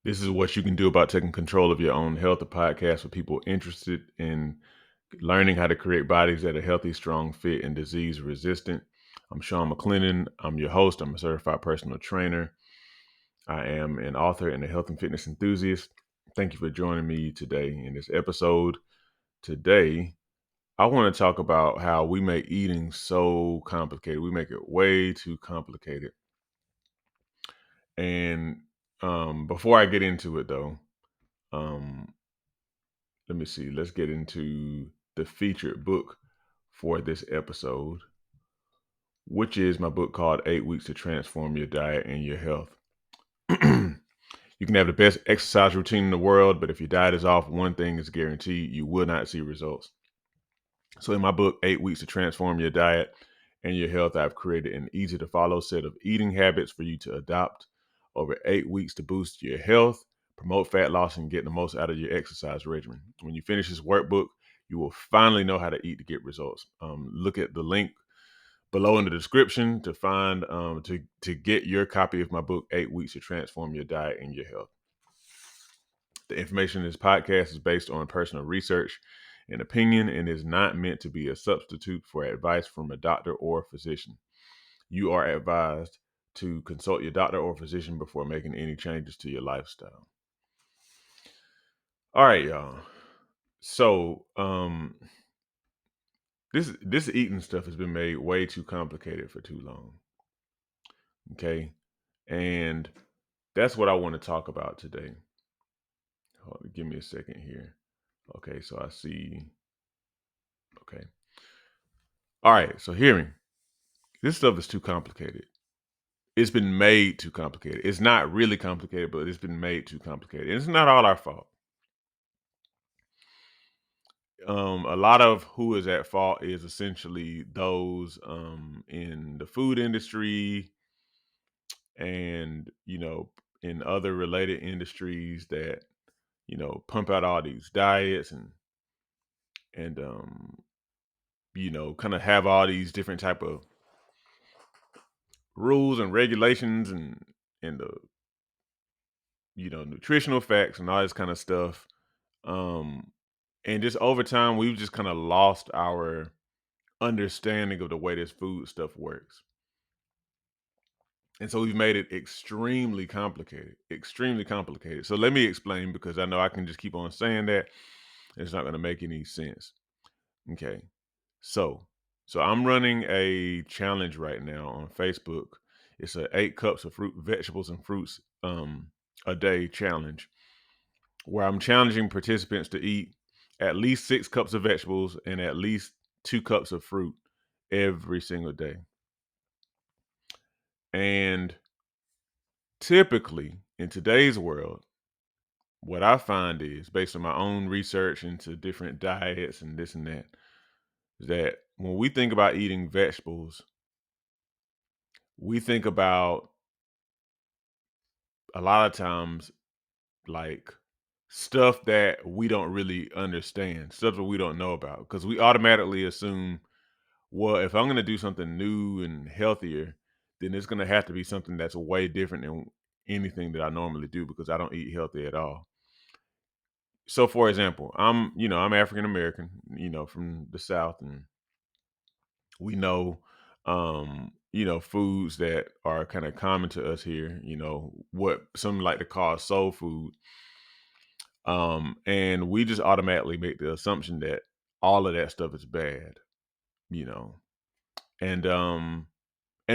This is what you can do about taking control of your own health, a podcast for people interested in learning how to create bodies that are healthy, strong, fit, and disease resistant. I'm Sean McLennan. I'm your host. I'm a certified personal trainer. I am an author and a health and fitness enthusiast. Thank you for joining me today in this episode. Today, I want to talk about how we make eating so complicated. We make it way too complicated. And before I get into it, though, um, let me see. Let's get into the featured book for this episode, which is my book called 8 Weeks to Transform Your Diet and Your Health. You can have the best exercise routine in the world, but if your diet is off, one thing is guaranteed: you will not see results. So, in my book, 8 Weeks to Transform Your Diet and Your Health, I've created an easy to follow set of eating habits for you to adopt over 8 weeks to boost your health, promote fat loss, and get the most out of your exercise regimen. When you finish this workbook, you will finally know how to eat to get results. Look at the link below in the description to find to get your copy of my book, 8 Weeks to Transform Your Diet and Your Health. The information in this podcast is based on personal research and opinion and is not meant to be a substitute for advice from a doctor or physician. You are advised to consult your doctor or physician before making any changes to your lifestyle. All right, y'all. So, this eating stuff has been made way too complicated for too long. Okay, and that's what I want to talk about today. Hold on, give me a second here. Okay, so I see. Okay, all right. So hear me. This stuff is too complicated. It's been made too complicated. It's not really complicated, but it's been made too complicated. And it's not all our fault. A lot of who is at fault is essentially those in the food industry and in other related industries that pump out all these diets and kind of have all these different type of rules and regulations and the nutritional facts and all this kind of stuff. um and just over time we've just kind of lost our understanding of the way this food stuff works, and so we've made it extremely complicated. So let me explain, because I know I can just keep on saying that it's not going to make any sense. Okay, so I'm running a challenge right now on Facebook. It's a 8 cups of fruit, vegetables, and fruits a day challenge, where I'm challenging participants to eat at least 6 cups of vegetables and at least 2 cups of fruit every single day. And typically in today's world, what I find is, based on my own research into different diets and this and that, is that when we think about eating vegetables, we think about a lot of times like stuff that we don't really understand, stuff that we don't know about, because we automatically assume, well, if I'm going to do something new and healthier, then it's going to have to be something that's way different than anything that I normally do, because I don't eat healthy at all. So, for example, I'm African American, from the South, and we know, foods that are kind of common to us here. What some like to call soul food, and we just automatically make the assumption that all of that stuff is bad, you know, and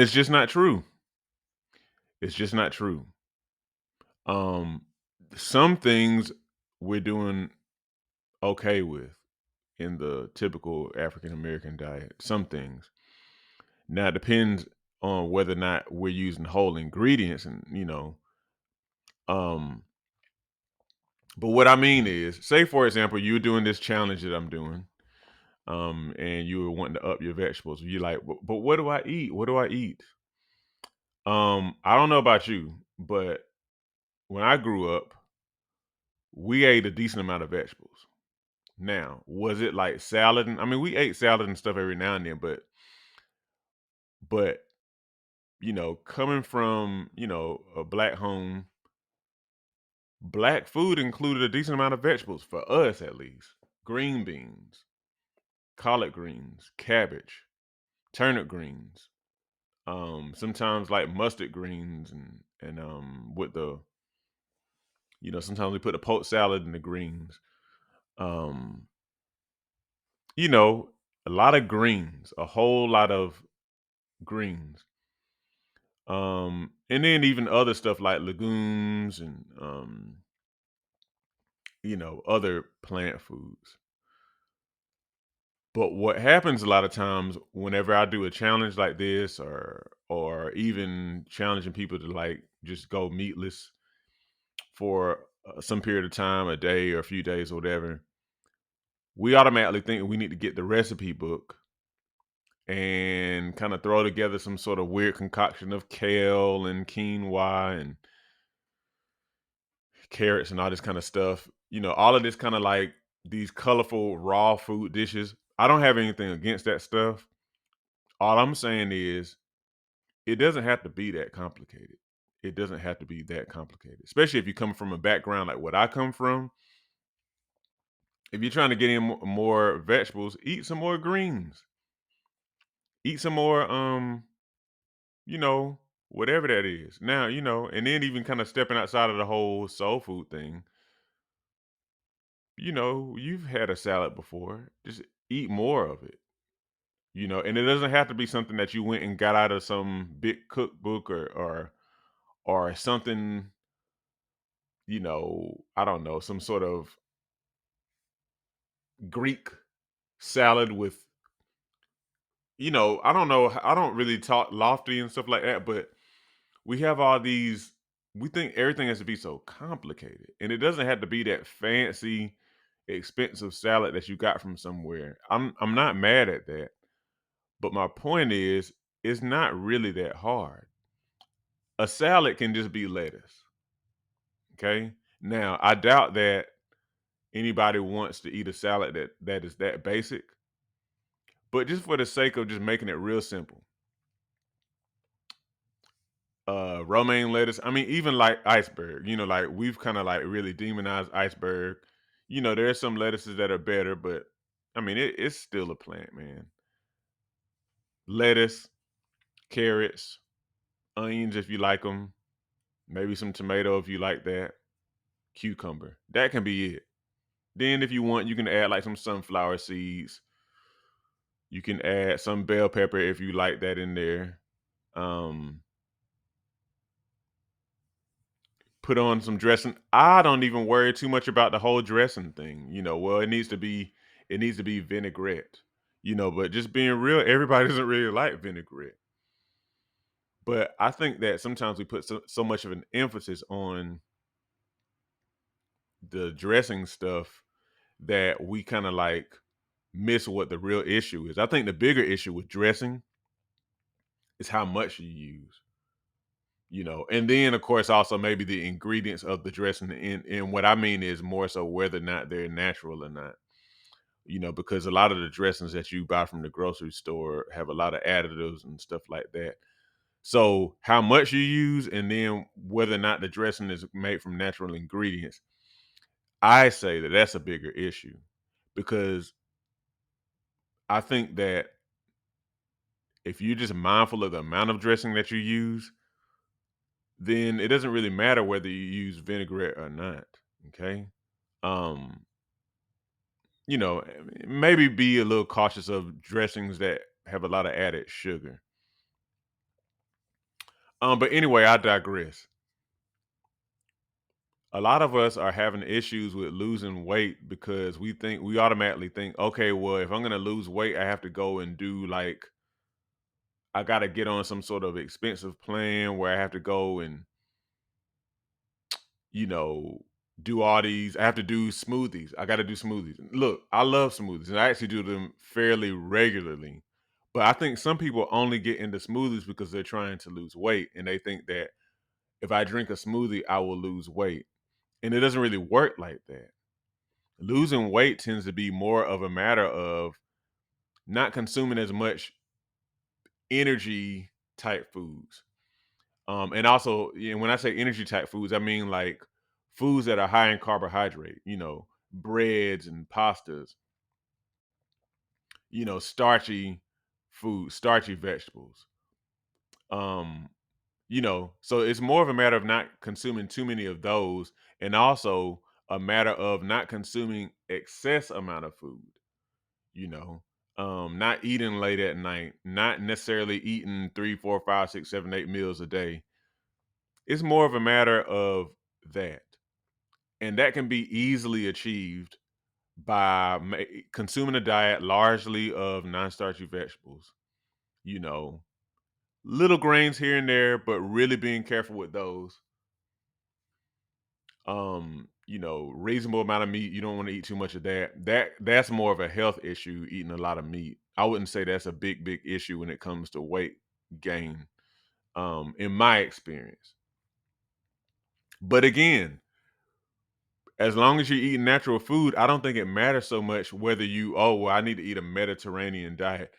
it's just not true. It's just not true. Um, some things we're doing okay with in the typical African American diet. Some things. Now it depends on whether or not we're using whole ingredients, and um but what I mean is, say for example, you're doing this challenge that I'm doing, and you were wanting to up your vegetables. You're like, but what do I eat? What do I eat? I don't know about you, but when I grew up, we ate a decent amount of vegetables. Now, was it like salad? I mean, we ate salad and stuff every now and then, but coming from a black home, Black food included a decent amount of vegetables, for us at least. Green beans, collard greens, cabbage, turnip greens, sometimes like mustard greens and with the sometimes we put a poke salad in the greens. Um, you know, a lot of greens, a whole lot of greens. And then even other stuff like legumes and other plant foods. But what happens a lot of times whenever I do a challenge like this or even challenging people to like just go meatless for some period of time, a day or a few days or whatever, we automatically think we need to get the recipe book and kind of throw together some sort of weird concoction of kale and quinoa and carrots and all this kind of stuff. All of this kind of like these colorful raw food dishes. I don't have anything against that stuff. All I'm saying is it doesn't have to be that complicated. It doesn't have to be that complicated, especially if you come from a background like what I come from. If you're trying to get in more vegetables, eat some more greens. Eat some more, you know, whatever that is. Now, and then even kind of stepping outside of the whole soul food thing, you've had a salad before. Just eat more of it. And it doesn't have to be something that you went and got out of some big cookbook or something, I don't know, some sort of Greek salad with, I don't know, I don't really talk lofty and stuff like that, but we have all these we think everything has to be so complicated. And it doesn't have to be that fancy, expensive salad that you got from somewhere. I'm not mad at that. But my point is, it's not really that hard. A salad can just be lettuce. Okay. Now, I doubt that anybody wants to eat a salad that is that basic. But just for the sake of just making it real simple, romaine lettuce. I mean, even like iceberg. Like we've kind of like really demonized iceberg. There's some lettuces that are better, but I mean, it's still a plant, man. Lettuce, carrots, onions if you like them, maybe some tomato if you like that, cucumber. That can be it. Then if you want, you can add like some sunflower seeds. You can add some bell pepper if you like that in there. Um, put on some dressing. I don't even worry too much about the whole dressing thing. Well, it needs to be vinaigrette. But just being real, everybody doesn't really like vinaigrette. But I think that sometimes we put so much of an emphasis on the dressing stuff that we kind of like miss what the real issue is. I think the bigger issue with dressing is how much you use. And then of course also maybe the ingredients of the dressing. And what I mean is more so whether or not they're natural or not. Because a lot of the dressings that you buy from the grocery store have a lot of additives and stuff like that. So how much you use and then whether or not the dressing is made from natural ingredients, I say that that's a bigger issue because I think that if you're just mindful of the amount of dressing that you use, then it doesn't really matter whether you use vinaigrette or not. Okay. Um, maybe be a little cautious of dressings that have a lot of added sugar. But anyway, I digress. A lot of us are having issues with losing weight because we automatically think, okay, well, if I'm gonna lose weight, I have to go and do like I gotta get on some sort of expensive plan where I have to go and you know, do all these. I have to do smoothies. I got to do smoothies. Look, I love smoothies, and I actually do them fairly regularly. But I think some people only get into smoothies because they're trying to lose weight, and they think that if I drink a smoothie, I will lose weight, and it doesn't really work like that. Losing weight tends to be more of a matter of not consuming as much energy type foods. And also, when I say energy type foods, I mean like foods that are high in carbohydrate, breads and pastas, starchy food, starchy vegetables. Um, so it's more of a matter of not consuming too many of those, and also a matter of not consuming excess amount of food, you know. Not eating late at night, not necessarily eating 3, 4, 5, 6, 7, 8 meals a day. It's more of a matter of that. And that can be easily achieved by consuming a diet largely of non-starchy vegetables, you know, little grains here and there, but really being careful with those. Reasonable amount of meat. You don't want to eat too much of that. That's more of a health issue, eating a lot of meat. I wouldn't say that's a big issue when it comes to weight gain, in my experience. But again, as long as you're eating natural food, I don't think it matters so much whether oh, well, I need to eat a Mediterranean diet.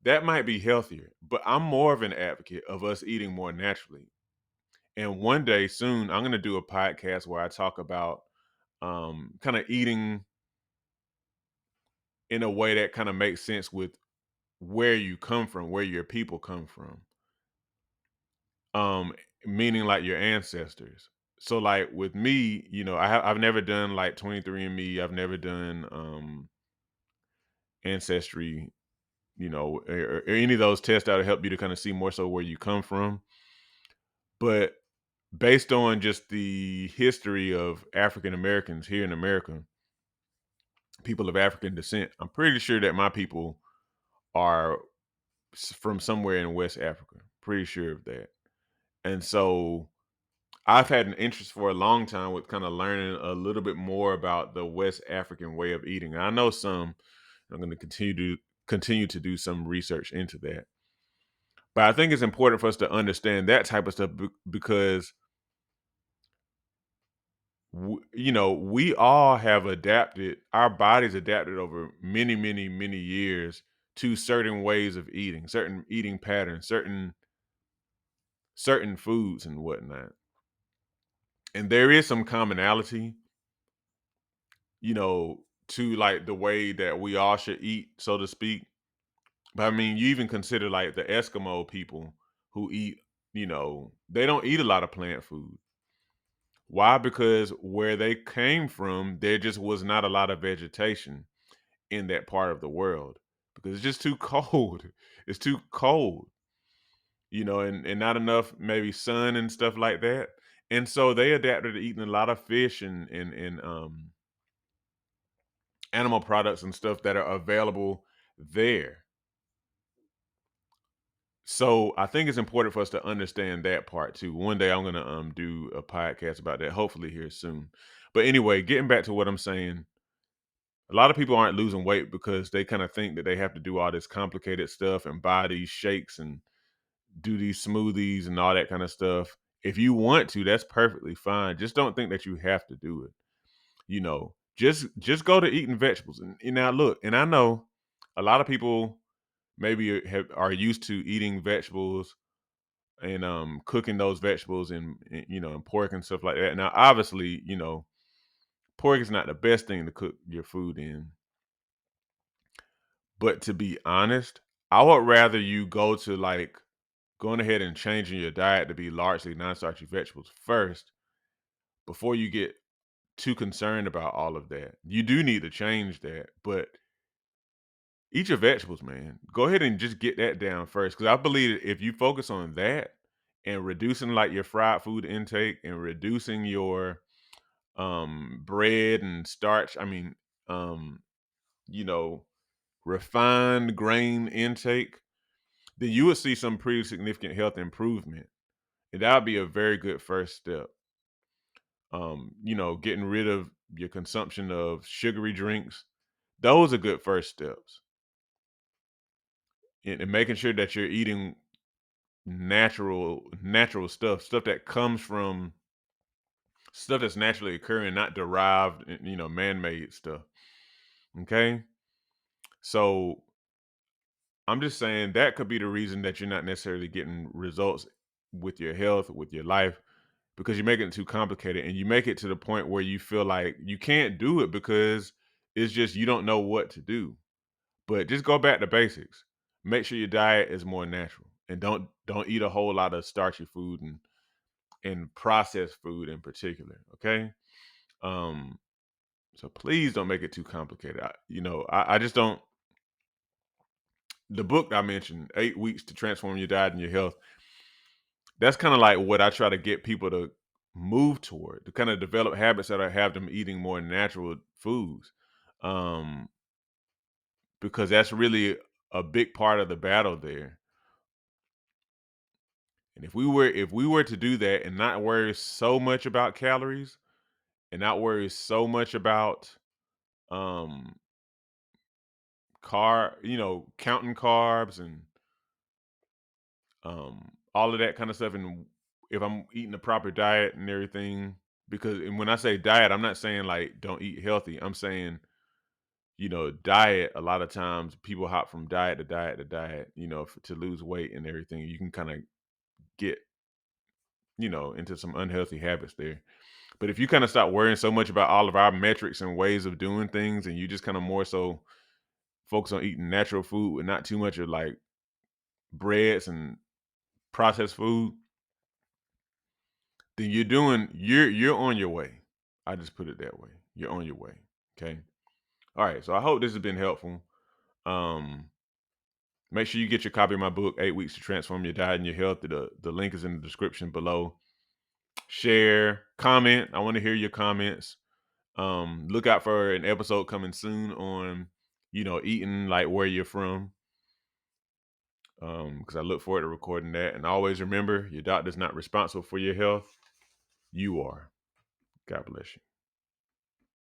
That might be healthier, but I'm more of an advocate of us eating more naturally. And one day soon, I'm going to do a podcast where I talk about kind of eating in a way that kind of makes sense with where you come from, where your people come from. Um, Meaning like your ancestors. So like with me, I've never done like 23andMe. I've never done ancestry, or any of those tests that will help you to kind of see more so where you come from. But based on just the history of African Americans here in America, people of African descent, I'm pretty sure that my people are from somewhere in West Africa. Pretty sure of that. And so I've had an interest for a long time with kind of learning a little bit more about the West African way of eating. And I know some. I'm going to continue to do some research into that. But I think it's important for us to understand that type of stuff because we all have adapted, our bodies adapted over many years to certain ways of eating, certain eating patterns, certain foods and whatnot. And there is some commonality, to like the way that we all should eat, so to speak. But I mean, you even consider like the Eskimo people who eat, they don't eat a lot of plant food. Why? Because where they came from, there just was not a lot of vegetation in that part of the world because it's just too cold. It's too cold, and not enough maybe sun and stuff like that. And so they adapted to eating a lot of fish and animal products and stuff that are available there. So I think it's important for us to understand that part too. One day I'm gonna do a podcast about that, hopefully here soon. But anyway, getting back to what I'm saying, a lot of people aren't losing weight because they kind of think that they have to do all this complicated stuff and buy these shakes and do these smoothies and all that kind of stuff. If you want to, that's perfectly fine. Just don't think that you have to do it. Just go to eating vegetables. And now look, and I know a lot of people maybe are used to eating vegetables and cooking those vegetables and pork and stuff like that. Now, obviously, pork is not the best thing to cook your food in. But to be honest, I would rather you go to like going ahead and changing your diet to be largely non-starchy vegetables first before you get too concerned about all of that. You do need to change that, but eat your vegetables, man. Go ahead and just get that down first. Cause I believe if you focus on that and reducing like your fried food intake and reducing your bread and starch, I mean, um, you know, refined grain intake, then you would see some pretty significant health improvement. And that would be a very good first step. Getting rid of your consumption of sugary drinks, those are good first steps. And making sure that you're eating natural stuff that comes from stuff that's naturally occurring, not derived, man-made stuff. Okay? So I'm just saying that could be the reason that you're not necessarily getting results with your health, with your life, because you're making it too complicated, and you make it to the point where you feel like you can't do it because it's just you don't know what to do. But just go back to basics. Make sure your diet is more natural, and don't eat a whole lot of starchy food and processed food in particular. Okay. Um, so please don't make it too complicated. I just don't. The book I mentioned, 8 weeks to transform your diet and your health. That's kind of like what I try to get people to move toward, to kind of develop habits that have them eating more natural foods. Um, because that's really a big part of the battle there. And if we were to do that and not worry so much about calories and not worry so much about um counting carbs and all of that kind of stuff, and if I'm eating the proper diet and everything, because and when I say diet, I'm not saying like don't eat healthy. I'm saying, diet, a lot of times people hop from diet to diet to diet, to lose weight and everything. You can kind of get, into some unhealthy habits there. But if you kind of stop worrying so much about all of our metrics and ways of doing things, and you just kind of more so focus on eating natural food and not too much of like breads and processed food, then you're on your way. I just put it that way. You're on your way. Okay. All right. So I hope this has been helpful. Um, Make sure you get your copy of my book, 8 Weeks to Transform Your Diet and Your Health. The link is in the description below. Share, comment. I want to hear your comments. Look out for an episode coming soon on, eating like where you're from. Because I look forward to recording that. And always remember, your doctor's not responsible for your health. You are. God bless you.